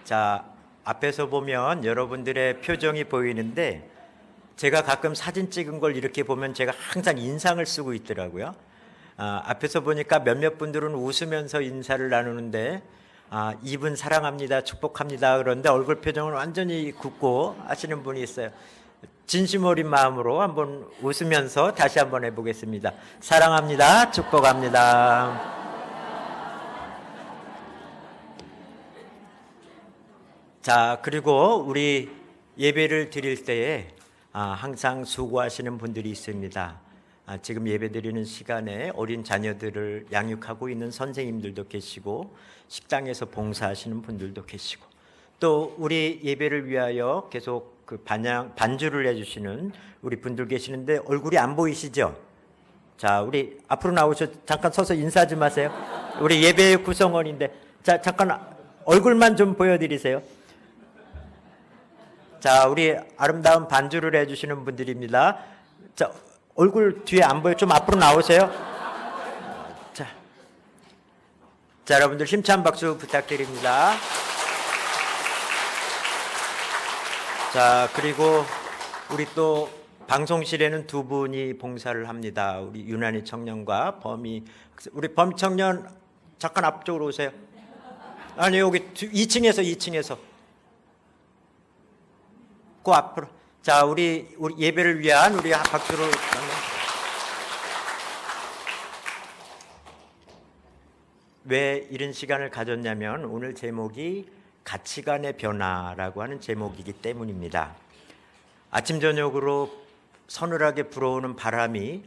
자, 앞에서 보면 여러분들의 표정이 보이는데 제가 가끔 사진 찍은 걸 이렇게 보면 제가 항상 인상을 쓰고 있더라고요. 앞에서 보니까 몇몇 분들은 웃으면서 인사를 나누는데 이분 사랑합니다, 축복합니다 그런데 얼굴 표정은 완전히 굳고 하시는 분이 있어요. 진심 어린 마음으로 한번 웃으면서 다시 한번 해보겠습니다. 사랑합니다, 축복합니다. 자, 그리고 우리 예배를 드릴 때에 항상 수고하시는 분들이 있습니다. 지금 예배 드리는 시간에 어린 자녀들을 양육하고 있는 선생님들도 계시고 식당에서 봉사하시는 분들도 계시고 또 우리 예배를 위하여 계속 그 반주를 해주시는 우리 분들 계시는데 얼굴이 안 보이시죠? 자, 우리 앞으로 나오셔 잠깐 서서 인사 좀 하세요. 우리 예배의 구성원인데 자, 잠깐 얼굴만 좀 보여드리세요. 자, 우리 아름다운 반주를 해주시는 분들입니다. 자, 얼굴 뒤에 안 보여. 좀 앞으로 나오세요. 자, 여러분들 힘찬 박수 부탁드립니다. 자, 그리고 우리 또 방송실에는 두 분이 봉사를 합니다. 우리 유난히 청년과 범희. 우리 범희 청년 잠깐 앞쪽으로 오세요. 아니, 여기 2층에서. 그 앞으로. 자, 우리 예배를 위한 우리 박수로. 왜 이런 시간을 가졌냐면 오늘 제목이 가치관의 변화라고 하는 제목이기 때문입니다. 아침 저녁으로 서늘하게 불어오는 바람이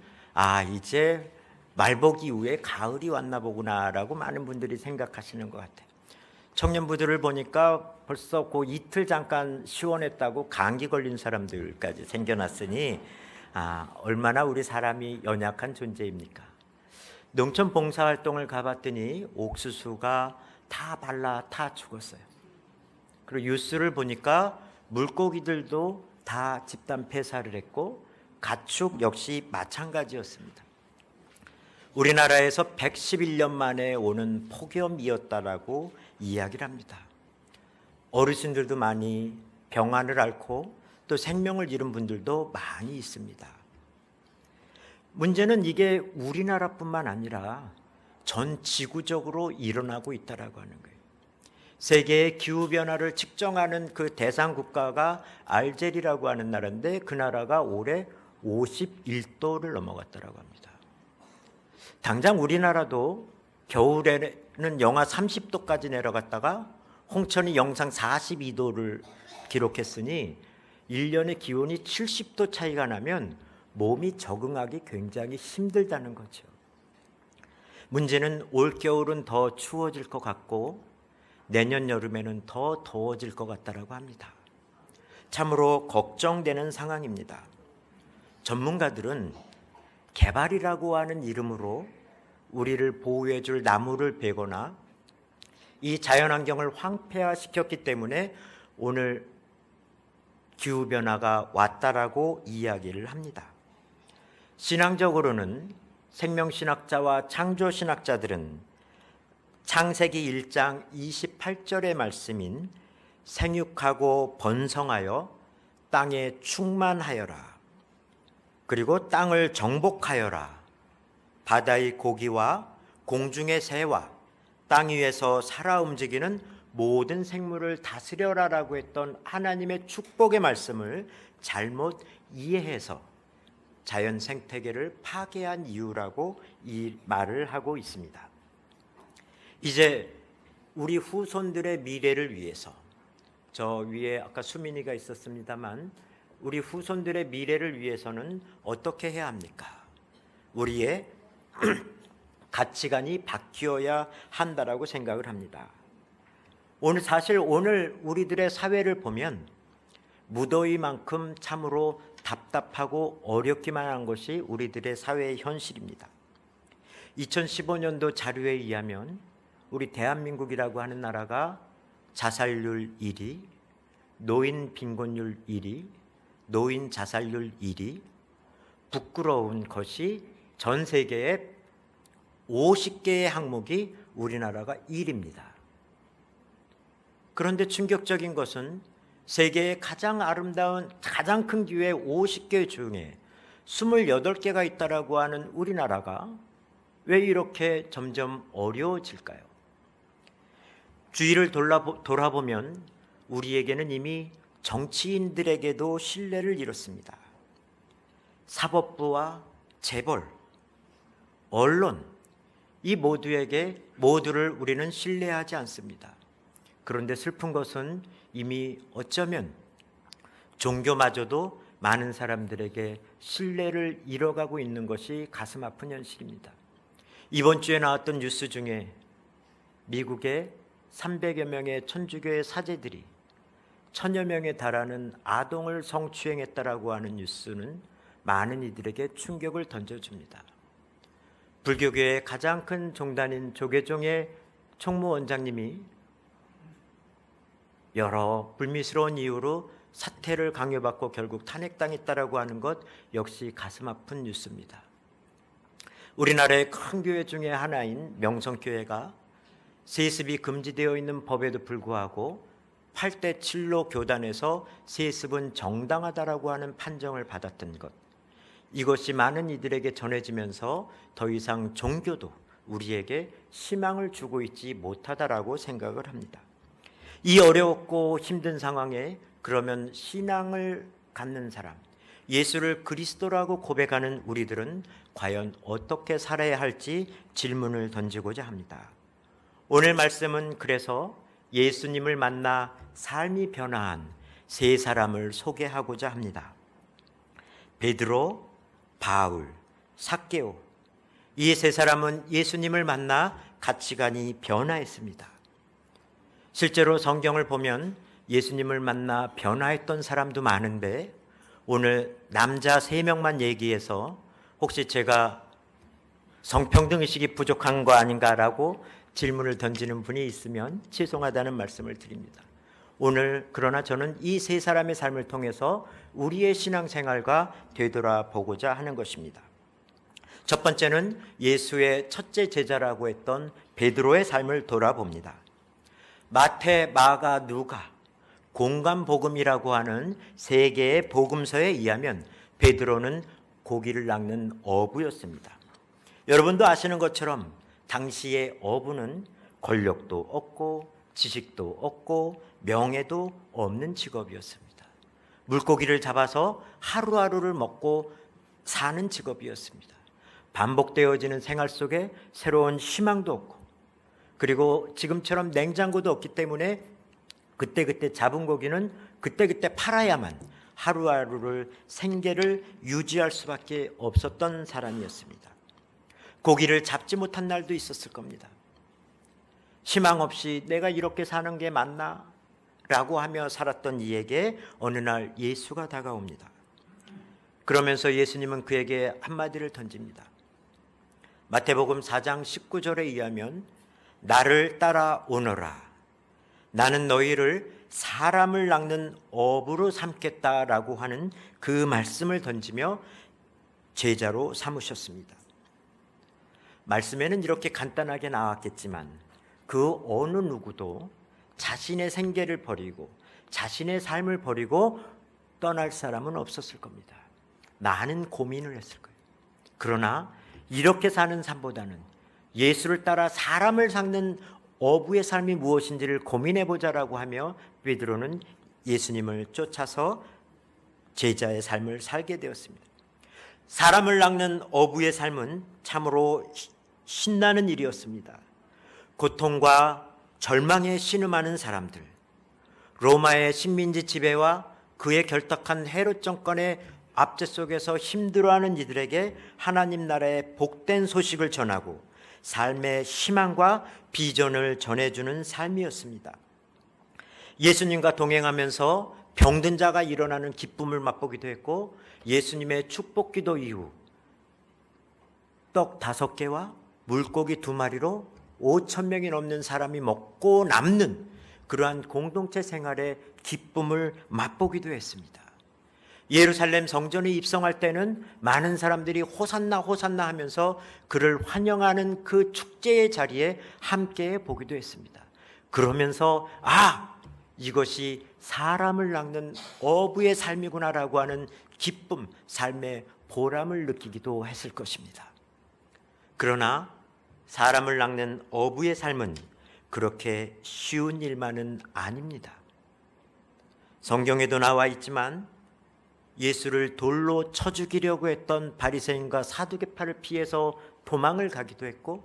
이제 말복 이후에 가을이 왔나 보구나라고 많은 분들이 생각하시는 것 같아요. 청년부들을 보니까 벌써 그 이틀 잠깐 시원했다고 감기 걸린 사람들까지 생겨났으니 얼마나 우리 사람이 연약한 존재입니까? 농촌 봉사활동을 가봤더니 옥수수가 다 죽었어요. 그리고 뉴스를 보니까 물고기들도 다 집단 폐사를 했고 가축 역시 마찬가지였습니다. 우리나라에서 111년 만에 오는 폭염이었다라고 이야기를 합니다. 어르신들도 많이 병환을 앓고 또 생명을 잃은 분들도 많이 있습니다. 문제는 이게 우리나라뿐만 아니라 전 지구적으로 일어나고 있다라고 하는 거예요. 세계의 기후변화를 측정하는 그 대상 국가가 알제리라고 하는 나라인데 그 나라가 올해 51도를 넘어갔다라고 합니다. 당장 우리나라도 겨울에는 영하 30도까지 내려갔다가 홍천이 영상 42도를 기록했으니 1년의 기온이 70도 차이가 나면 몸이 적응하기 굉장히 힘들다는 거죠. 문제는 올겨울은 더 추워질 것 같고 내년 여름에는 더 더워질 것 같다라고 합니다. 참으로 걱정되는 상황입니다. 전문가들은 개발이라고 하는 이름으로 우리를 보호해 줄 나무를 베거나 이 자연환경을 황폐화시켰기 때문에 오늘 기후변화가 왔다라고 이야기를 합니다. 신앙적으로는 생명신학자와 창조신학자들은 창세기 1장 28절의 말씀인 생육하고 번성하여 땅에 충만하여라. 그리고 땅을 정복하여라. 바다의 고기와 공중의 새와 땅 위에서 살아 움직이는 모든 생물을 다스려라라고 했던 하나님의 축복의 말씀을 잘못 이해해서 자연 생태계를 파괴한 이유라고 이 말을 하고 있습니다. 이제 우리 후손들의 미래를 위해서 저 위에 아까 수민이가 있었습니다만 우리 후손들의 미래를 위해서는 어떻게 해야 합니까? 우리의 가치관이 바뀌어야 한다라고 생각을 합니다. 오늘 우리들의 사회를 보면 무더위만큼 참으로 답답하고 어렵기만 한 것이 우리들의 사회의 현실입니다. 2015년도 자료에 의하면 우리 대한민국이라고 하는 나라가 자살률 1위, 노인 빈곤율 1위, 노인 자살률 1위, 부끄러운 것이 전 세계의 50개의 항목이 우리나라가 1위입니다. 그런데 충격적인 것은 세계의 가장 아름다운 가장 큰 교회 50개 중에 28개가 있다라고 하는 우리나라가 왜 이렇게 점점 어려워질까요? 주위를 돌아보면 우리에게는 이미 정치인들에게도 신뢰를 잃었습니다. 사법부와 재벌, 언론, 이 모두를 우리는 신뢰하지 않습니다. 그런데 슬픈 것은 이미 어쩌면 종교마저도 많은 사람들에게 신뢰를 잃어가고 있는 것이 가슴 아픈 현실입니다. 이번 주에 나왔던 뉴스 중에 미국의 300여 명의 천주교의 사제들이 1000여 명에 달하는 아동을 성추행했다라고 하는 뉴스는 많은 이들에게 충격을 던져줍니다. 불교계의 가장 큰 종단인 조계종의 총무원장님이 여러 불미스러운 이유로 사퇴를 강요받고 결국 탄핵당했다라고 하는 것 역시 가슴 아픈 뉴스입니다. 우리나라의 큰 교회 중에 하나인 명성교회가 세습이 금지되어 있는 법에도 불구하고 8대 7로 교단에서 세습은 정당하다라고 하는 판정을 받았던 것, 이것이 많은 이들에게 전해지면서 더 이상 종교도 우리에게 희망을 주고 있지 못하다라고 생각을 합니다. 이 어렵고 힘든 상황에 그러면 신앙을 갖는 사람, 예수를 그리스도라고 고백하는 우리들은 과연 어떻게 살아야 할지 질문을 던지고자 합니다. 오늘 말씀은 그래서 예수님을 만나 삶이 변화한 세 사람을 소개하고자 합니다. 베드로, 바울, 삭개오, 이 세 사람은 예수님을 만나 가치관이 변화했습니다. 실제로 성경을 보면 예수님을 만나 변화했던 사람도 많은데 오늘 남자 3명만 얘기해서 혹시 제가 성평등의식이 부족한 거 아닌가라고 질문을 던지는 분이 있으면 죄송하다는 말씀을 드립니다. 오늘 그러나 저는 이 세 사람의 삶을 통해서 우리의 신앙생활과 되돌아보고자 하는 것입니다. 첫 번째는 예수의 첫째 제자라고 했던 베드로의 삶을 돌아봅니다. 마태, 마가, 누가, 공간복음이라고 하는 세 개의 복음서에 의하면 베드로는 고기를 낚는 어부였습니다. 여러분도 아시는 것처럼 당시의 어부는 권력도 없고 지식도 없고 명예도 없는 직업이었습니다. 물고기를 잡아서 하루하루를 먹고 사는 직업이었습니다. 반복되어지는 생활 속에 새로운 희망도 없고, 그리고 지금처럼 냉장고도 없기 때문에 그때그때 잡은 고기는 그때그때 팔아야만 하루하루를 생계를 유지할 수밖에 없었던 사람이었습니다. 고기를 잡지 못한 날도 있었을 겁니다. 희망 없이 내가 이렇게 사는 게 맞나? 라고 하며 살았던 이에게 어느 날 예수가 다가옵니다. 그러면서 예수님은 그에게 한마디를 던집니다. 마태복음 4장 19절에 의하면 나를 따라오너라. 나는 너희를 사람을 낚는 어부로 삼겠다라고 하는 그 말씀을 던지며 제자로 삼으셨습니다. 말씀에는 이렇게 간단하게 나왔겠지만 그 어느 누구도 자신의 생계를 버리고 자신의 삶을 버리고 떠날 사람은 없었을 겁니다. 많은 고민을 했을 거예요. 그러나 이렇게 사는 삶보다는 예수를 따라 사람을 낚는 어부의 삶이 무엇인지를 고민해보자라고 하며 베드로는 예수님을 쫓아서 제자의 삶을 살게 되었습니다. 사람을 낚는 어부의 삶은 참으로 신나는 일이었습니다. 고통과 절망에 신음하는 사람들, 로마의 식민지 지배와 그에 결탁한 헤롯 정권의 압제 속에서 힘들어하는 이들에게 하나님 나라의 복된 소식을 전하고 삶의 희망과 비전을 전해주는 삶이었습니다. 예수님과 동행하면서 병든 자가 일어나는 기쁨을 맛보기도 했고, 예수님의 축복기도 이후 떡 5개와 물고기 2마리로 5,000명이 넘는 사람이 먹고 남는 그러한 공동체 생활의 기쁨을 맛보기도 했습니다. 예루살렘 성전에 입성할 때는 많은 사람들이 호산나 호산나 하면서 그를 환영하는 그 축제의 자리에 함께 보기도 했습니다. 그러면서 이것이 사람을 낚는 어부의 삶이구나라고 하는 기쁨, 삶의 보람을 느끼기도 했을 것입니다. 그러나 사람을 낚는 어부의 삶은 그렇게 쉬운 일만은 아닙니다. 성경에도 나와 있지만 예수를 돌로 쳐 죽이려고 했던 바리새인과 사두개파를 피해서 도망을 가기도 했고,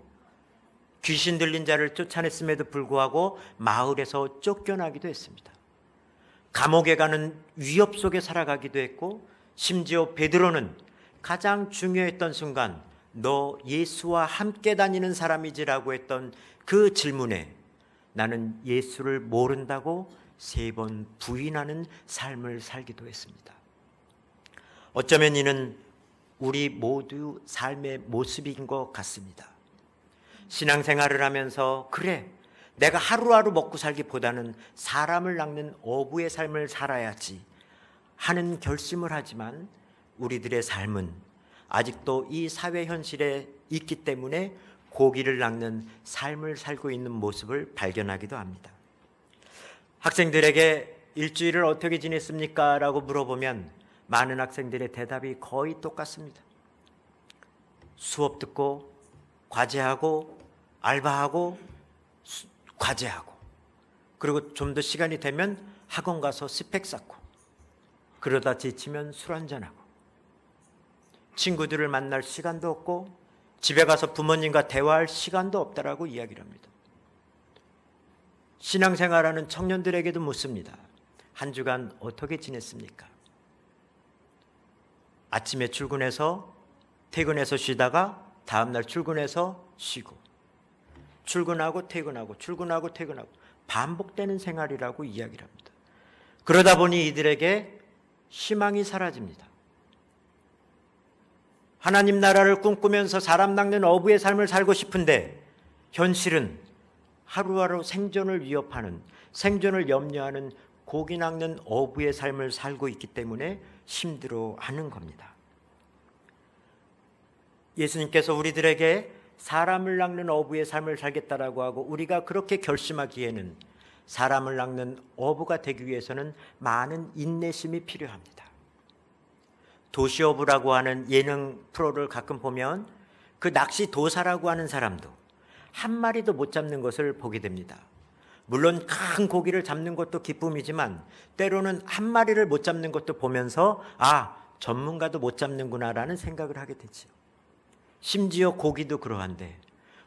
귀신 들린 자를 쫓아냈음에도 불구하고 마을에서 쫓겨나기도 했습니다. 감옥에 가는 위협 속에 살아가기도 했고, 심지어 베드로는 가장 중요했던 순간 너 예수와 함께 다니는 사람이지라고 했던 그 질문에 나는 예수를 모른다고 3번 부인하는 삶을 살기도 했습니다. 어쩌면 이는 우리 모두 삶의 모습인 것 같습니다. 신앙생활을 하면서 그래, 내가 하루하루 먹고 살기보다는 사람을 낚는 어부의 삶을 살아야지 하는 결심을 하지만 우리들의 삶은 아직도 이 사회 현실에 있기 때문에 고기를 낚는 삶을 살고 있는 모습을 발견하기도 합니다. 학생들에게 일주일을 어떻게 지냈습니까? 라고 물어보면 많은 학생들의 대답이 거의 똑같습니다. 수업 듣고 과제하고 알바하고 과제하고, 그리고 좀 더 시간이 되면 학원 가서 스펙 쌓고, 그러다 지치면 술 한잔하고, 친구들을 만날 시간도 없고 집에 가서 부모님과 대화할 시간도 없다라고 이야기를 합니다. 신앙생활하는 청년들에게도 묻습니다. 한 주간 어떻게 지냈습니까? 아침에 출근해서 퇴근해서 쉬다가 다음날 출근해서 쉬고, 출근하고 퇴근하고 출근하고 퇴근하고 반복되는 생활이라고 이야기를 합니다. 그러다 보니 이들에게 희망이 사라집니다. 하나님 나라를 꿈꾸면서 사람 낚는 어부의 삶을 살고 싶은데 현실은 하루하루 생존을 위협하는, 생존을 염려하는 고기 낚는 어부의 삶을 살고 있기 때문에 힘들어하는 겁니다. 예수님께서 우리들에게 사람을 낚는 어부의 삶을 살겠다라고 하고 우리가 그렇게 결심하기에는 사람을 낚는 어부가 되기 위해서는 많은 인내심이 필요합니다. 도시어부라고 하는 예능 프로를 가끔 보면 그 낚시 도사라고 하는 사람도 한 마리도 못 잡는 것을 보게 됩니다. 물론 큰 고기를 잡는 것도 기쁨이지만 때로는 한 마리를 못 잡는 것도 보면서 전문가도 못 잡는구나라는 생각을 하게 되죠. 심지어 고기도 그러한데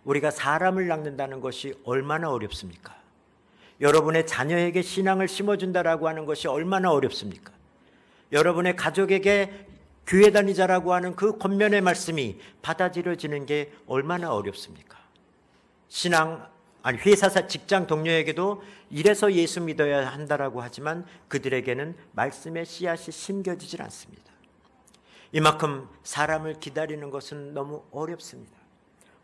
우리가 사람을 낚는다는 것이 얼마나 어렵습니까? 여러분의 자녀에게 신앙을 심어준다라고 하는 것이 얼마나 어렵습니까? 여러분의 가족에게 교회 다니자라고 하는 그 권면의 말씀이 받아들여지는 게 얼마나 어렵습니까? 회사사 직장 동료에게도 이래서 예수 믿어야 한다라고 하지만 그들에게는 말씀의 씨앗이 심겨지질 않습니다. 이만큼 사람을 기다리는 것은 너무 어렵습니다.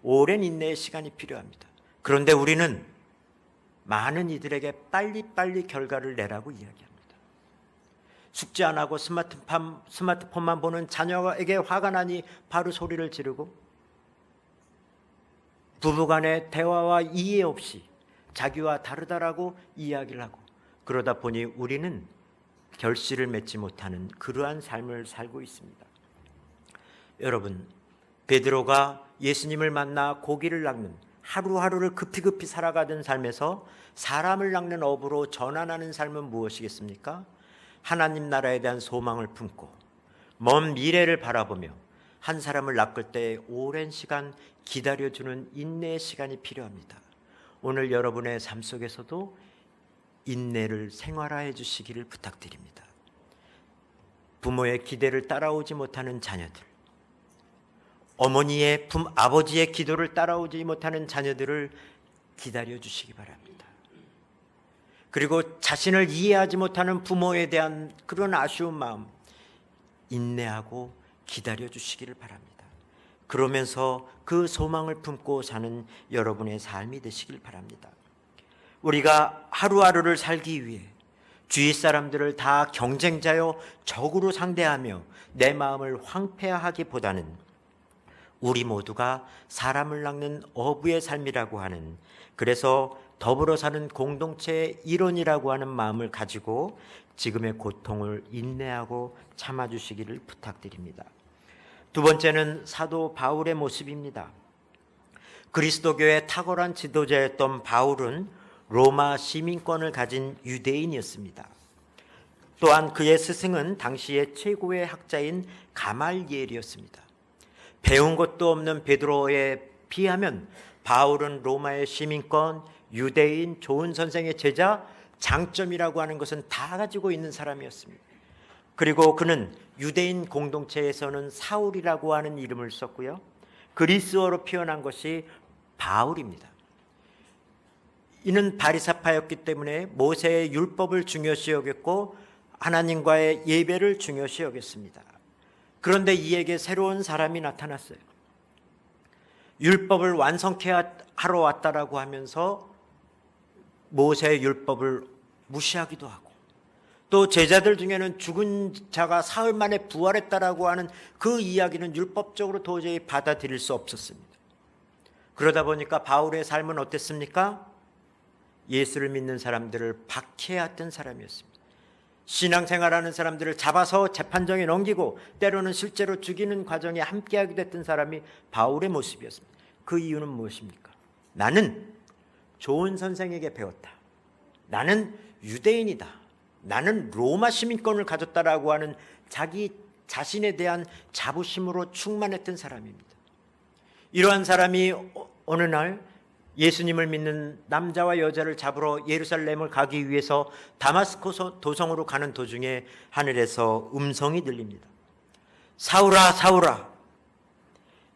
오랜 인내의 시간이 필요합니다. 그런데 우리는 많은 이들에게 빨리빨리 결과를 내라고 이야기합니다. 숙제 안 하고 스마트폰만 보는 자녀에게 화가 나니 바로 소리를 지르고, 부부간의 대화와 이해 없이 자기와 다르다라고 이야기를 하고, 그러다 보니 우리는 결실을 맺지 못하는 그러한 삶을 살고 있습니다. 여러분, 베드로가 예수님을 만나 고기를 낚는 하루하루를 급히 살아가던 삶에서 사람을 낚는 어부로 전환하는 삶은 무엇이겠습니까? 하나님 나라에 대한 소망을 품고 먼 미래를 바라보며 한 사람을 낚을 때 오랜 시간 기다려주는 인내의 시간이 필요합니다. 오늘 여러분의 삶 속에서도 인내를 생활화해 주시기를 부탁드립니다. 부모의 기대를 따라오지 못하는 자녀들, 어머니의 아버지의 기도를 따라오지 못하는 자녀들을 기다려 주시기 바랍니다. 그리고 자신을 이해하지 못하는 부모에 대한 그런 아쉬운 마음 인내하고 기다려 주시기를 바랍니다. 그러면서 그 소망을 품고 사는 여러분의 삶이 되시길 바랍니다. 우리가 하루하루를 살기 위해 주위 사람들을 다 경쟁자요 적으로 상대하며 내 마음을 황폐화하기보다는 우리 모두가 사람을 낚는 어부의 삶이라고 하는, 그래서 더불어 사는 공동체의 일원이라고 하는 마음을 가지고 지금의 고통을 인내하고 참아주시기를 부탁드립니다. 두 번째는 사도 바울의 모습입니다. 그리스도교의 탁월한 지도자였던 바울은 로마 시민권을 가진 유대인이었습니다. 또한 그의 스승은 당시의 최고의 학자인 가말리엘이었습니다. 배운 것도 없는 베드로에 비하면 바울은 로마의 시민권, 유대인, 좋은 선생의 제자, 장점이라고 하는 것은 다 가지고 있는 사람이었습니다. 그리고 그는 유대인 공동체에서는 사울이라고 하는 이름을 썼고요. 그리스어로 표현한 것이 바울입니다. 이는 바리새파였기 때문에 모세의 율법을 중요시 여겼고 하나님과의 예배를 중요시 여겼습니다. 그런데 이에게 새로운 사람이 나타났어요. 율법을 완성케 하러 왔다라고 하면서 모세의 율법을 무시하기도 하고, 또 제자들 중에는 죽은 자가 사흘 만에 부활했다라고 하는 그 이야기는 율법적으로 도저히 받아들일 수 없었습니다. 그러다 보니까 바울의 삶은 어땠습니까? 예수를 믿는 사람들을 박해했던 사람이었습니다. 신앙생활하는 사람들을 잡아서 재판정에 넘기고 때로는 실제로 죽이는 과정에 함께하게 됐던 사람이 바울의 모습이었습니다. 그 이유는 무엇입니까? 나는 좋은 선생에게 배웠다. 나는 유대인이다. 나는 로마 시민권을 가졌다라고 하는 자기 자신에 대한 자부심으로 충만했던 사람입니다. 이러한 사람이 어느 날 예수님을 믿는 남자와 여자를 잡으러 예루살렘을 가기 위해서 다마스코 도성으로 가는 도중에 하늘에서 음성이 들립니다. 사울아, 사울아,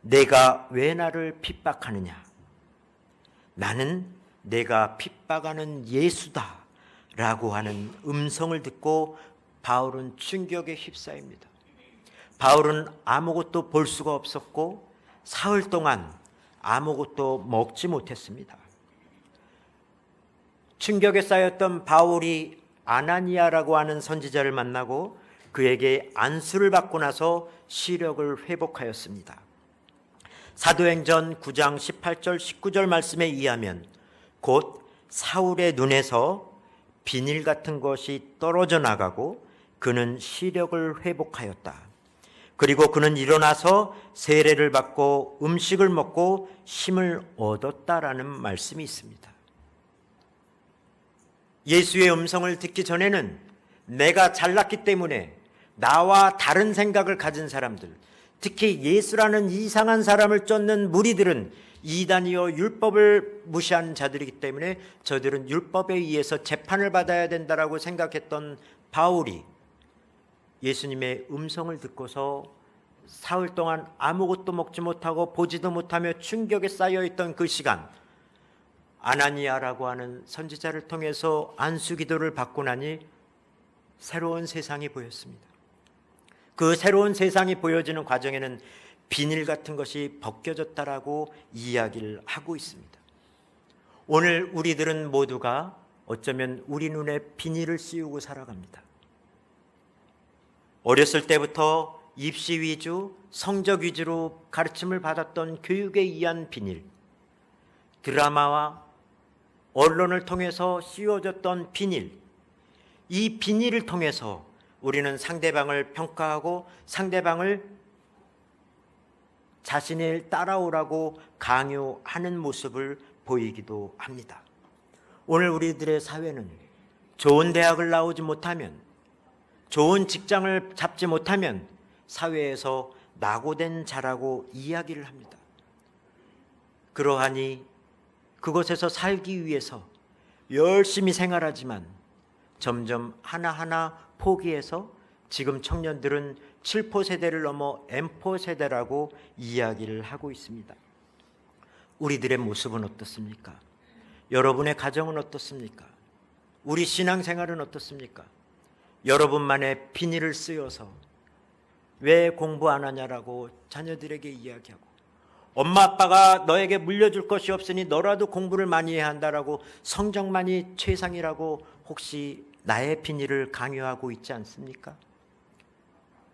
내가 왜 나를 핍박하느냐? 나는 내가 핍박하는 예수다 라고 하는 음성을 듣고 바울은 충격에 휩싸입니다. 바울은 아무것도 볼 수가 없었고 사흘 동안 아무것도 먹지 못했습니다. 충격에 쌓였던 바울이 아나니아라고 하는 선지자를 만나고 그에게 안수를 받고 나서 시력을 회복하였습니다. 사도행전 9장 18절 19절 말씀에 의하면 곧 사울의 눈에서 비닐 같은 것이 떨어져 나가고 그는 시력을 회복하였다. 그리고 그는 일어나서 세례를 받고 음식을 먹고 힘을 얻었다라는 말씀이 있습니다. 예수의 음성을 듣기 전에는 내가 잘났기 때문에 나와 다른 생각을 가진 사람들, 특히 예수라는 이상한 사람을 쫓는 무리들은 이단이요 율법을 무시하는 자들이기 때문에 저들은 율법에 의해서 재판을 받아야 된다라고 생각했던 바울이 예수님의 음성을 듣고서 사흘 동안 아무것도 먹지 못하고 보지도 못하며 충격에 쌓여있던 그 시간, 아나니아라고 하는 선지자를 통해서 안수기도를 받고 나니 새로운 세상이 보였습니다. 그 새로운 세상이 보여지는 과정에는 비닐 같은 것이 벗겨졌다라고 이야기를 하고 있습니다. 오늘 우리들은 모두가 어쩌면 우리 눈에 비닐을 씌우고 살아갑니다. 어렸을 때부터 입시 위주, 성적 위주로 가르침을 받았던 교육에 의한 비닐, 드라마와 언론을 통해서 씌워졌던 비닐, 이 비닐을 통해서 우리는 상대방을 평가하고 상대방을 자신을 따라오라고 강요하는 모습을 보이기도 합니다. 오늘 우리들의 사회는 좋은 대학을 나오지 못하면, 좋은 직장을 잡지 못하면 사회에서 낙오된 자라고 이야기를 합니다. 그러하니 그곳에서 살기 위해서 열심히 생활하지만 점점 하나하나 포기해서 지금 청년들은 7포 세대를 넘어 M포 세대라고 이야기를 하고 있습니다. 우리들의 모습은 어떻습니까? 여러분의 가정은 어떻습니까? 우리 신앙생활은 어떻습니까? 여러분만의 비닐을 쓰여서 왜 공부 안 하냐라고 자녀들에게 이야기하고, 엄마 아빠가 너에게 물려줄 것이 없으니 너라도 공부를 많이 해야 한다라고 성적만이 최상이라고 혹시 나의 비닐을 강요하고 있지 않습니까?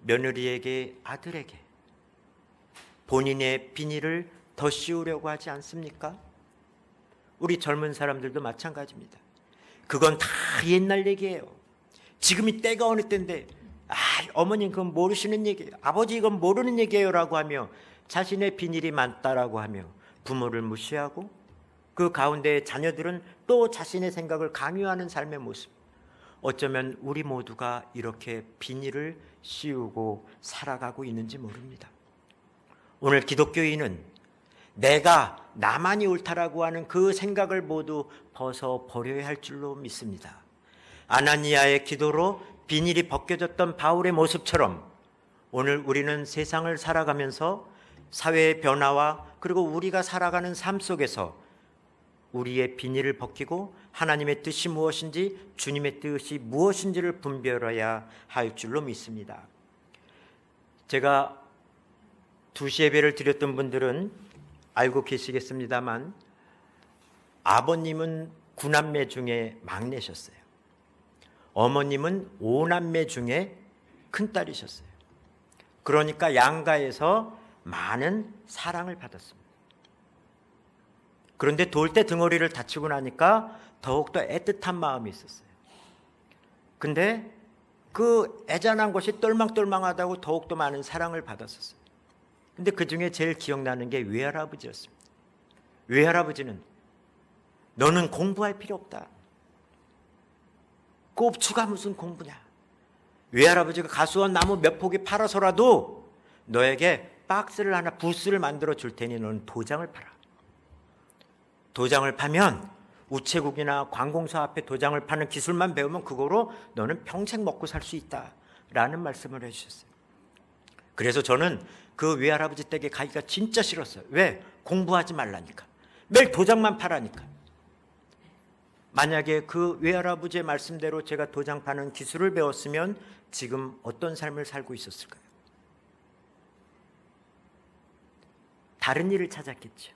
며느리에게, 아들에게 본인의 비닐을 더 씌우려고 하지 않습니까? 우리 젊은 사람들도 마찬가지입니다. 그건 다 옛날 얘기예요. 지금이 때가 어느 때인데 어머님 그건 모르시는 얘기예요. 아버지 이건 모르는 얘기예요 라고 하며 자신의 비닐이 많다라고 하며 부모를 무시하고 그 가운데 자녀들은 또 자신의 생각을 강요하는 삶의 모습. 어쩌면 우리 모두가 이렇게 비닐을 씌우고 살아가고 있는지 모릅니다. 오늘 기독교인은 내가 나만이 옳다라고 하는 그 생각을 모두 벗어버려야 할 줄로 믿습니다. 아나니아의 기도로 비닐이 벗겨졌던 바울의 모습처럼 오늘 우리는 세상을 살아가면서 사회의 변화와 그리고 우리가 살아가는 삶 속에서 우리의 비닐을 벗기고 하나님의 뜻이 무엇인지 주님의 뜻이 무엇인지를 분별해야 할 줄로 믿습니다. 제가 2시 예배를 드렸던 분들은 알고 계시겠습니다만 아버님은 9남매 중에 막내셨어요. 어머님은 5남매 중에 큰딸이셨어요. 그러니까 양가에서 많은 사랑을 받았습니다. 그런데 돌 때 등허리를 다치고 나니까 더욱더 애틋한 마음이 있었어요. 근데 그 애잔한 것이 똘망똘망하다고 더욱더 많은 사랑을 받았었어요. 근데 그 중에 제일 기억나는 게 외할아버지였습니다. 외할아버지는 너는 공부할 필요 없다. 꼽추가 무슨 공부냐. 외할아버지가 가수원 나무 몇 포기 팔아서라도 너에게 박스를 하나 부스를 만들어 줄 테니 너는 도장을 팔아. 도장을 파면 우체국이나 관공서 앞에 도장을 파는 기술만 배우면 그거로 너는 평생 먹고 살 수 있다라는 말씀을 해주셨어요. 그래서 저는 그 외할아버지 댁에 가기가 진짜 싫었어요. 왜? 공부하지 말라니까. 매일 도장만 파라니까. 만약에 그 외할아버지의 말씀대로 제가 도장 파는 기술을 배웠으면 지금 어떤 삶을 살고 있었을까요? 다른 일을 찾았겠죠.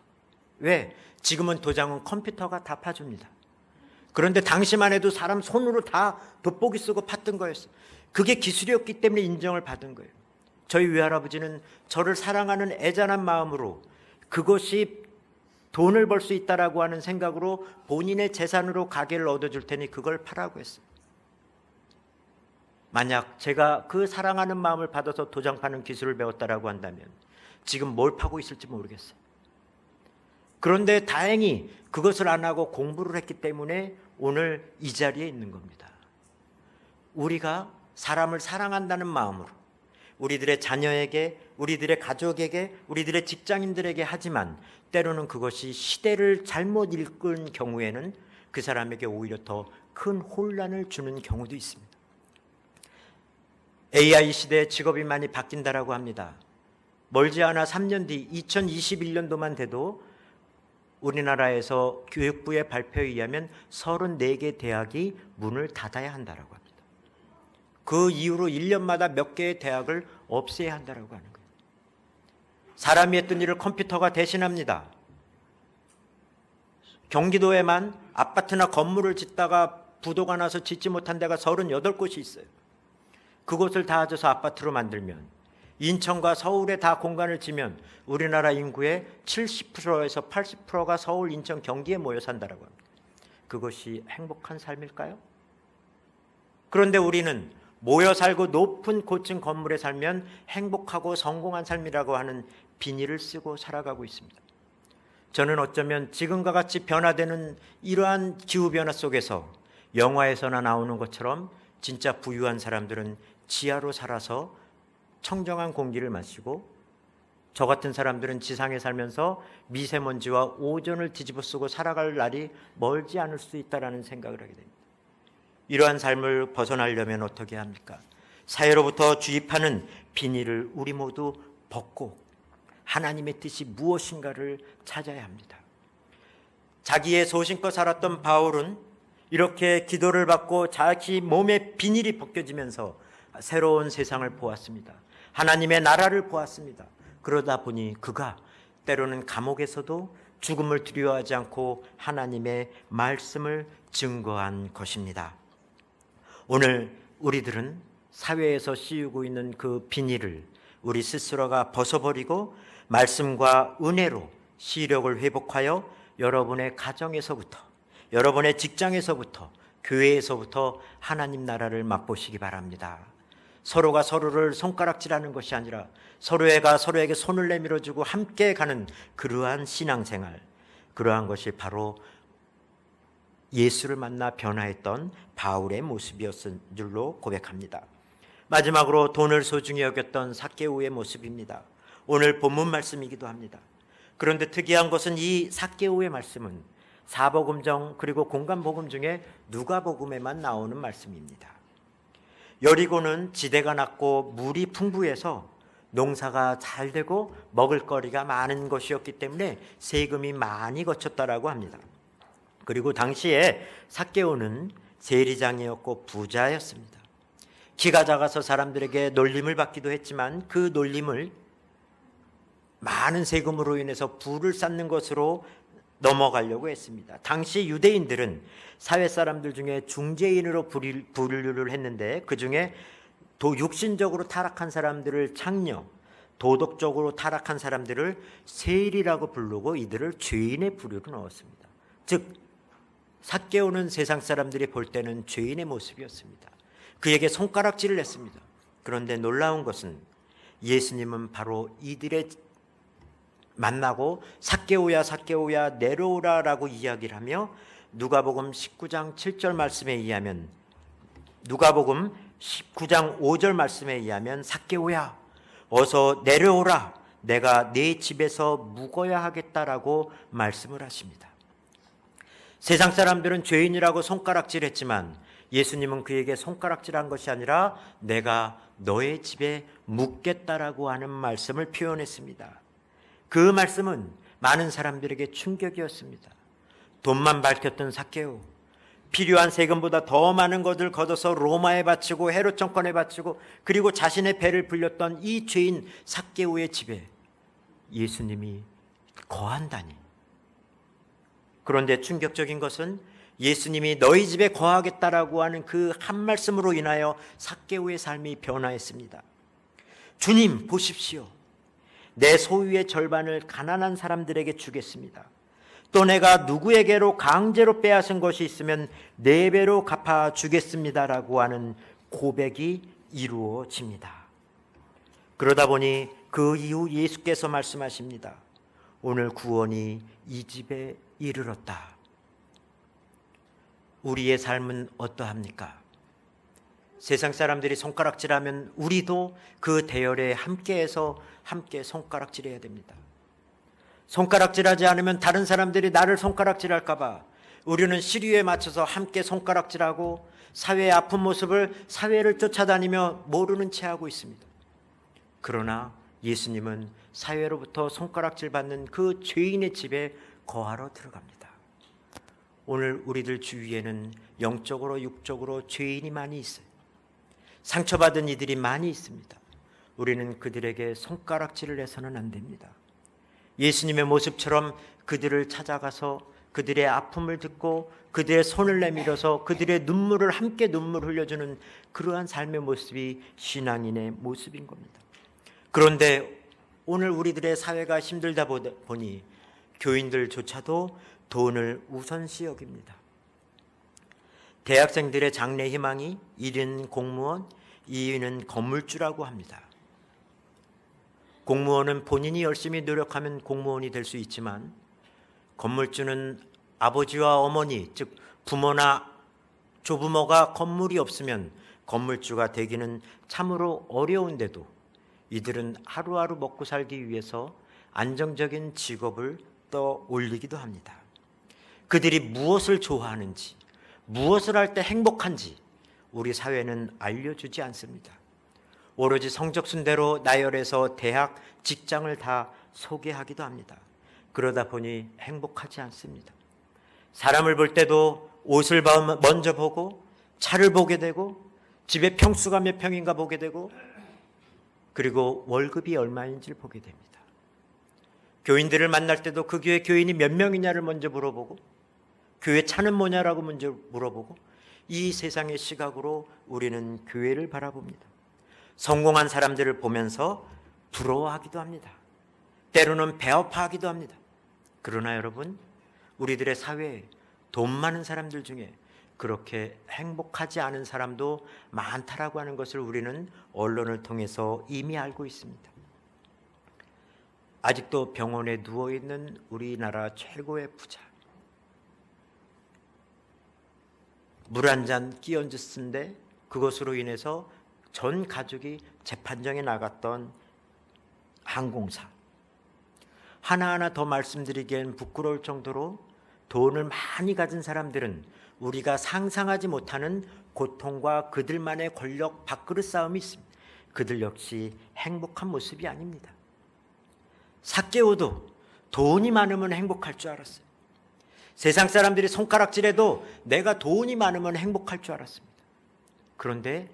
왜? 지금은 도장은 컴퓨터가 다 파줍니다. 그런데 당시만 해도 사람 손으로 다 돋보기 쓰고 팠던 거였어요. 그게 기술이었기 때문에 인정을 받은 거예요. 저희 외할아버지는 저를 사랑하는 애잔한 마음으로 그것이 돈을 벌 수 있다라고 하는 생각으로 본인의 재산으로 가게를 얻어줄 테니 그걸 파라고 했어요. 만약 제가 그 사랑하는 마음을 받아서 도장 파는 기술을 배웠다라고 한다면 지금 뭘 파고 있을지 모르겠어요. 그런데 다행히 그것을 안 하고 공부를 했기 때문에 오늘 이 자리에 있는 겁니다. 우리가 사람을 사랑한다는 마음으로 우리들의 자녀에게, 우리들의 가족에게, 우리들의 직장인들에게 하지만 때로는 그것이 시대를 잘못 읽은 경우에는 그 사람에게 오히려 더 큰 혼란을 주는 경우도 있습니다. AI 시대에 직업이 많이 바뀐다라고 합니다. 멀지 않아 3년 뒤 2021년도만 돼도 우리나라에서 교육부의 발표에 의하면 34개 대학이 문을 닫아야 한다라고 합니다. 그 이후로 1년마다 몇 개의 대학을 없애야 한다라고 하는 거예요. 사람이 했던 일을 컴퓨터가 대신합니다. 경기도에만 아파트나 건물을 짓다가 부도가 나서 짓지 못한 데가 38곳이 있어요. 그곳을 다 져서 아파트로 만들면 인천과 서울에 다 공간을 지면 우리나라 인구의 70%에서 80%가 서울, 인천, 경기에 모여 산다라고 합니다. 그것이 행복한 삶일까요? 그런데 우리는 모여 살고 높은 고층 건물에 살면 행복하고 성공한 삶이라고 하는 비닐을 쓰고 살아가고 있습니다. 저는 어쩌면 지금과 같이 변화되는 이러한 기후변화 속에서 영화에서나 나오는 것처럼 진짜 부유한 사람들은 지하로 살아서 청정한 공기를 마시고 저 같은 사람들은 지상에 살면서 미세먼지와 오존을 뒤집어 쓰고 살아갈 날이 멀지 않을 수 있다는 생각을 하게 됩니다. 이러한 삶을 벗어나려면 어떻게 합니까? 사회로부터 주입하는 비닐을 우리 모두 벗고 하나님의 뜻이 무엇인가를 찾아야 합니다. 자기의 소신껏 살았던 바울은 이렇게 기도를 받고 자기 몸의 비닐이 벗겨지면서 새로운 세상을 보았습니다. 하나님의 나라를 보았습니다. 그러다 보니 그가 때로는 감옥에서도 죽음을 두려워하지 않고 하나님의 말씀을 증거한 것입니다. 오늘 우리들은 사회에서 씌우고 있는 그 비닐을 우리 스스로가 벗어버리고 말씀과 은혜로 시력을 회복하여 여러분의 가정에서부터, 여러분의 직장에서부터, 교회에서부터 하나님 나라를 맛보시기 바랍니다. 서로가 서로를 손가락질하는 것이 아니라 서로가 서로에게 손을 내밀어주고 함께 가는 그러한 신앙생활, 그러한 것이 바로 예수를 만나 변화했던 바울의 모습이었을 줄로 고백합니다. 마지막으로 돈을 소중히 여겼던 삭개오의 모습입니다. 오늘 본문 말씀이기도 합니다. 그런데 특이한 것은 이 삭개오의 말씀은 사복음정 그리고 공간복음 중에 누가복음에만 나오는 말씀입니다. 여리고는 지대가 낮고 물이 풍부해서 농사가 잘 되고 먹을거리가 많은 것이었기 때문에 세금이 많이 거쳤다라고 합니다. 그리고 당시에 삭개오는 세리장이었고 부자였습니다. 키가 작아서 사람들에게 놀림을 받기도 했지만 그 놀림을 많은 세금으로 인해서 부를 쌓는 것으로 넘어가려고 했습니다. 당시 유대인들은 사회 사람들 중에 중재인으로 분류를 했는데 그 중에 육신적으로 타락한 사람들을 창녀, 도덕적으로 타락한 사람들을 세일이라고 부르고 이들을 죄인의 부류로 넣었습니다. 즉 삭개오는 세상 사람들이 볼 때는 죄인의 모습이었습니다. 그에게 손가락질을 했습니다. 그런데 놀라운 것은 예수님은 바로 이들의 만나고 삭개오야 삭개오야 내려오라라고 이야기를 하며 누가복음 19장 7절 말씀에 의하면, 누가복음 19장 5절 말씀에 의하면 삭개오야 어서 내려오라, 내가 네 집에서 묵어야 하겠다라고 말씀을 하십니다. 세상 사람들은 죄인이라고 손가락질했지만 예수님은 그에게 손가락질한 것이 아니라 내가 너의 집에 묵겠다라고 하는 말씀을 표현했습니다. 그 말씀은 많은 사람들에게 충격이었습니다. 돈만 밝혔던 삭개오, 필요한 세금보다 더 많은 것을 걷어서 로마에 바치고 헤롯 정권에 바치고 그리고 자신의 배를 불렸던 이 죄인 삭개오의 집에 예수님이 거한다니. 그런데 충격적인 것은 예수님이 너희 집에 거하겠다라고 하는 그 한 말씀으로 인하여 삭개오의 삶이 변화했습니다. 주님 보십시오, 내 소유의 절반을 가난한 사람들에게 주겠습니다. 또 내가 누구에게로 강제로 빼앗은 것이 있으면 4배로 갚아주겠습니다라고 하는 고백이 이루어집니다. 그러다 보니 그 이후 예수께서 말씀하십니다. 오늘 구원이 이 집에 이르렀다. 우리의 삶은 어떠합니까? 세상 사람들이 손가락질하면 우리도 그 대열에 함께해서 함께 손가락질해야 됩니다. 손가락질하지 않으면 다른 사람들이 나를 손가락질할까 봐 우리는 시류에 맞춰서 함께 손가락질하고 사회의 아픈 모습을 사회를 쫓아다니며 모르는 채 하고 있습니다. 그러나 예수님은 사회로부터 손가락질 받는 그 죄인의 집에 거하러 들어갑니다. 오늘 우리들 주위에는 영적으로 육적으로 죄인이 많이 있어요. 상처받은 이들이 많이 있습니다. 우리는 그들에게 손가락질을 해서는 안 됩니다. 예수님의 모습처럼 그들을 찾아가서 그들의 아픔을 듣고 그들의 손을 내밀어서 그들의 눈물을 함께 눈물 흘려주는 그러한 삶의 모습이 신앙인의 모습인 겁니다. 그런데 오늘 우리들의 사회가 힘들다 보니 교인들조차도 돈을 우선시 여깁니다. 대학생들의 장래 희망이 1위는 공무원, 2위는 건물주라고 합니다. 공무원은 본인이 열심히 노력하면 공무원이 될 수 있지만 건물주는 아버지와 어머니, 즉 부모나 조부모가 건물이 없으면 건물주가 되기는 참으로 어려운데도 이들은 하루하루 먹고 살기 위해서 안정적인 직업을 떠올리기도 합니다. 그들이 무엇을 좋아하는지, 무엇을 할 때 행복한지 우리 사회는 알려주지 않습니다. 오로지 성적 순대로 나열해서 대학, 직장을 다 소개하기도 합니다. 그러다 보니 행복하지 않습니다. 사람을 볼 때도 옷을 먼저 보고 차를 보게 되고 집의 평수가 몇 평인가 보게 되고 그리고 월급이 얼마인지를 보게 됩니다. 교인들을 만날 때도 그 교회 교인이 몇 명이냐를 먼저 물어보고 교회 차는 뭐냐라고 먼저 물어보고 이 세상의 시각으로 우리는 교회를 바라봅니다. 성공한 사람들을 보면서 부러워하기도 합니다. 때로는 배아파하기도 합니다. 그러나 여러분, 우리들의 사회에 돈 많은 사람들 중에 그렇게 행복하지 않은 사람도 많다라고 하는 것을 우리는 언론을 통해서 이미 알고 있습니다. 아직도 병원에 누워있는 우리나라 최고의 부자, 물 한 잔 끼얹었는데 그것으로 인해서 전 가족이 재판정에 나갔던 항공사, 하나하나 더 말씀드리기엔 부끄러울 정도로 돈을 많이 가진 사람들은 우리가 상상하지 못하는 고통과 그들만의 권력 밥그릇 싸움이 있습니다. 그들 역시 행복한 모습이 아닙니다. 삭개오도 돈이 많으면 행복할 줄 알았어요. 세상 사람들이 손가락질해도 내가 돈이 많으면 행복할 줄 알았습니다. 그런데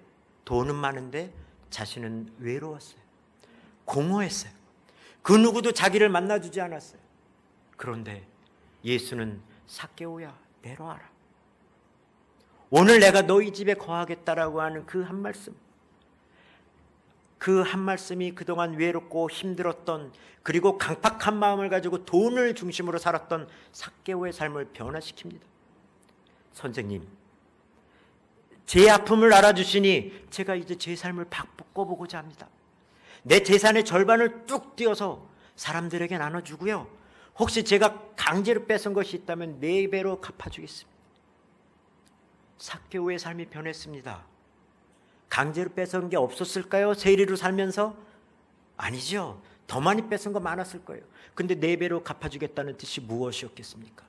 돈은 많은데 자신은 외로웠어요. 공허했어요. 그 누구도 자기를 만나주지 않았어요. 그런데 예수는 삭개오야, 내려와라. 오늘 내가 너희 집에 거하겠다라고 하는 그 한 말씀, 그 한 말씀이 그동안 외롭고 힘들었던, 그리고 강팍한 마음을 가지고 돈을 중심으로 살았던 삭개오의 삶을 변화시킵니다. 선생님, 제 아픔을 알아주시니 제가 이제 제 삶을 바꿔보고자 합니다. 내 재산의 절반을 뚝 띄어서 사람들에게 나눠주고요, 혹시 제가 강제로 뺏은 것이 있다면 4배로 갚아주겠습니다. 삭개오의 삶이 변했습니다. 강제로 뺏은 게 없었을까요? 세리로 살면서? 아니죠. 더 많이 뺏은 거 많았을 거예요. 근데 4배로 갚아주겠다는 뜻이 무엇이었겠습니까?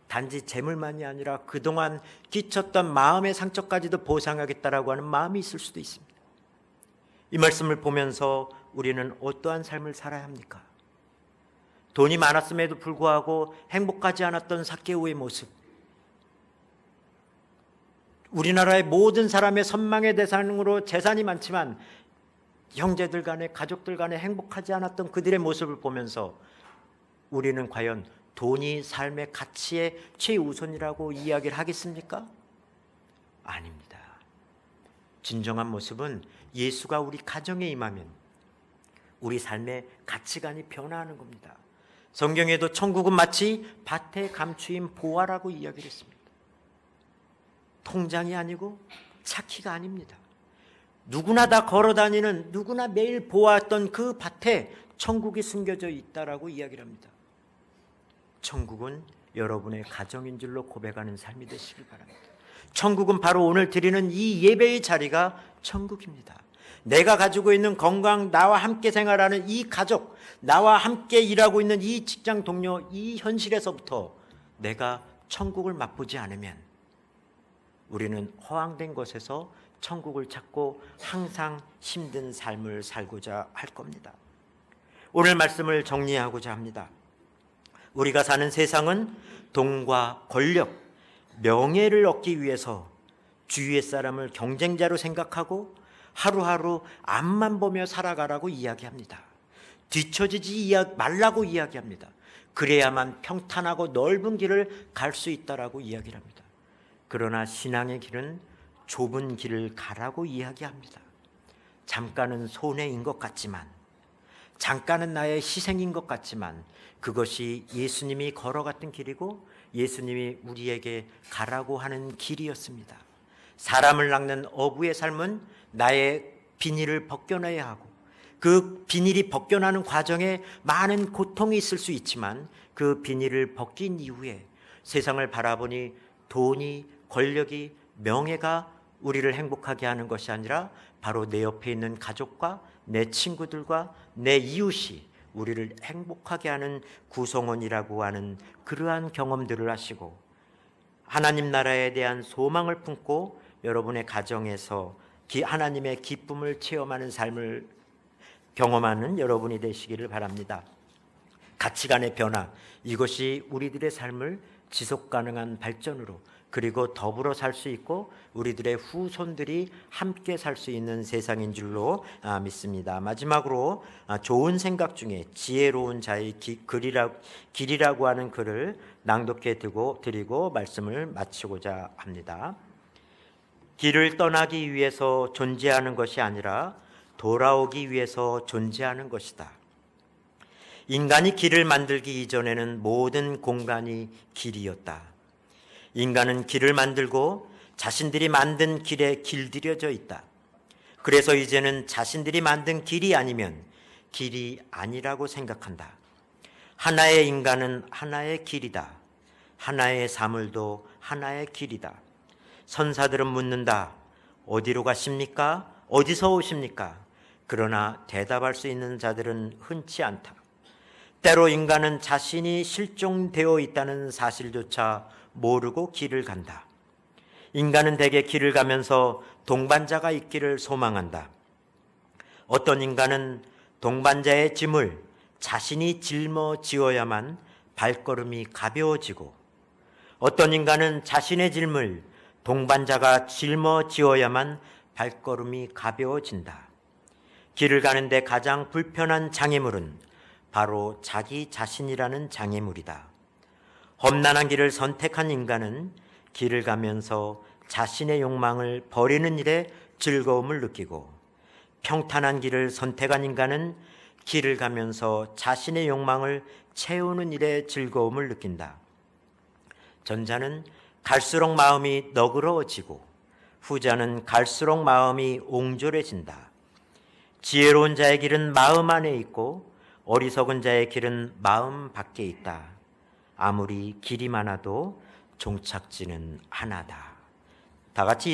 단지 재물만이 아니라 그동안 끼쳤던 마음의 상처까지도 보상하겠다라고 하는 마음이 있을 수도 있습니다. 이 말씀을 보면서 우리는 어떠한 삶을 살아야 합니까? 돈이 많았음에도 불구하고 행복하지 않았던 삭개오의 모습, 우리나라의 모든 사람의 선망의 대상으로 재산이 많지만 형제들 간에, 가족들 간에 행복하지 않았던 그들의 모습을 보면서 우리는 과연 돈이 삶의 가치의 최우선이라고 이야기를 하겠습니까? 아닙니다. 진정한 모습은 예수가 우리 가정에 임하면 우리 삶의 가치관이 변화하는 겁니다. 성경에도 천국은 마치 밭에 감추인 보화라고 이야기를 했습니다. 통장이 아니고 차키가 아닙니다. 누구나 다 걸어다니는, 누구나 매일 보았던 그 밭에 천국이 숨겨져 있다라고 이야기를 합니다. 천국은 여러분의 가정인 줄로 고백하는 삶이 되시길 바랍니다. 천국은 바로 오늘 드리는 이 예배의 자리가 천국입니다. 내가 가지고 있는 건강, 나와 함께 생활하는 이 가족, 나와 함께 일하고 있는 이 직장 동료, 이 현실에서부터 내가 천국을 맛보지 않으면 우리는 허황된 것에서 천국을 찾고 항상 힘든 삶을 살고자 할 겁니다. 오늘 말씀을 정리하고자 합니다. 우리가 사는 세상은 돈과 권력, 명예를 얻기 위해서 주위의 사람을 경쟁자로 생각하고 하루하루 앞만 보며 살아가라고 이야기합니다. 뒤처지지 말라고 이야기합니다. 그래야만 평탄하고 넓은 길을 갈 수 있다라고 이야기를 합니다. 그러나 신앙의 길은 좁은 길을 가라고 이야기합니다. 잠깐은 손해인 것 같지만, 잠깐은 나의 희생인 것 같지만 그것이 예수님이 걸어갔던 길이고 예수님이 우리에게 가라고 하는 길이었습니다. 사람을 낚는 어부의 삶은 나의 비닐을 벗겨내야 하고 그 비닐이 벗겨나는 과정에 많은 고통이 있을 수 있지만 그 비닐을 벗긴 이후에 세상을 바라보니 돈이, 권력이, 명예가 우리를 행복하게 하는 것이 아니라 바로 내 옆에 있는 가족과 내 친구들과 내 이웃이 우리를 행복하게 하는 구성원이라고 하는 그러한 경험들을 하시고 하나님 나라에 대한 소망을 품고 여러분의 가정에서 하나님의 기쁨을 체험하는 삶을 경험하는 여러분이 되시기를 바랍니다. 가치관의 변화, 이것이 우리들의 삶을 지속 가능한 발전으로 그리고 더불어 살 수 있고 우리들의 후손들이 함께 살 수 있는 세상인 줄로 믿습니다. 마지막으로 좋은 생각 중에 지혜로운 자의 길이라고 하는 글을 낭독해 드리고 말씀을 마치고자 합니다. 길을 떠나기 위해서 존재하는 것이 아니라 돌아오기 위해서 존재하는 것이다. 인간이 길을 만들기 이전에는 모든 공간이 길이었다. 인간은 길을 만들고 자신들이 만든 길에 길들여져 있다. 그래서 이제는 자신들이 만든 길이 아니면 길이 아니라고 생각한다. 하나의 인간은 하나의 길이다. 하나의 사물도 하나의 길이다. 선사들은 묻는다. 어디로 가십니까? 어디서 오십니까? 그러나 대답할 수 있는 자들은 흔치 않다. 때로 인간은 자신이 실종되어 있다는 사실조차 모르고 길을 간다. 인간은 대개 길을 가면서 동반자가 있기를 소망한다. 어떤 인간은 동반자의 짐을 자신이 짊어지어야만 발걸음이 가벼워지고, 어떤 인간은 자신의 짐을 동반자가 짊어지어야만 발걸음이 가벼워진다. 길을 가는데 가장 불편한 장애물은 바로 자기 자신이라는 장애물이다. 험난한 길을 선택한 인간은 길을 가면서 자신의 욕망을 버리는 일에 즐거움을 느끼고, 평탄한 길을 선택한 인간은 길을 가면서 자신의 욕망을 채우는 일에 즐거움을 느낀다. 전자는 갈수록 마음이 너그러워지고 후자는 갈수록 마음이 옹졸해진다. 지혜로운 자의 길은 마음 안에 있고 어리석은 자의 길은 마음 밖에 있다. 아무리 길이 많아도 종착지는 하나다. 다 같이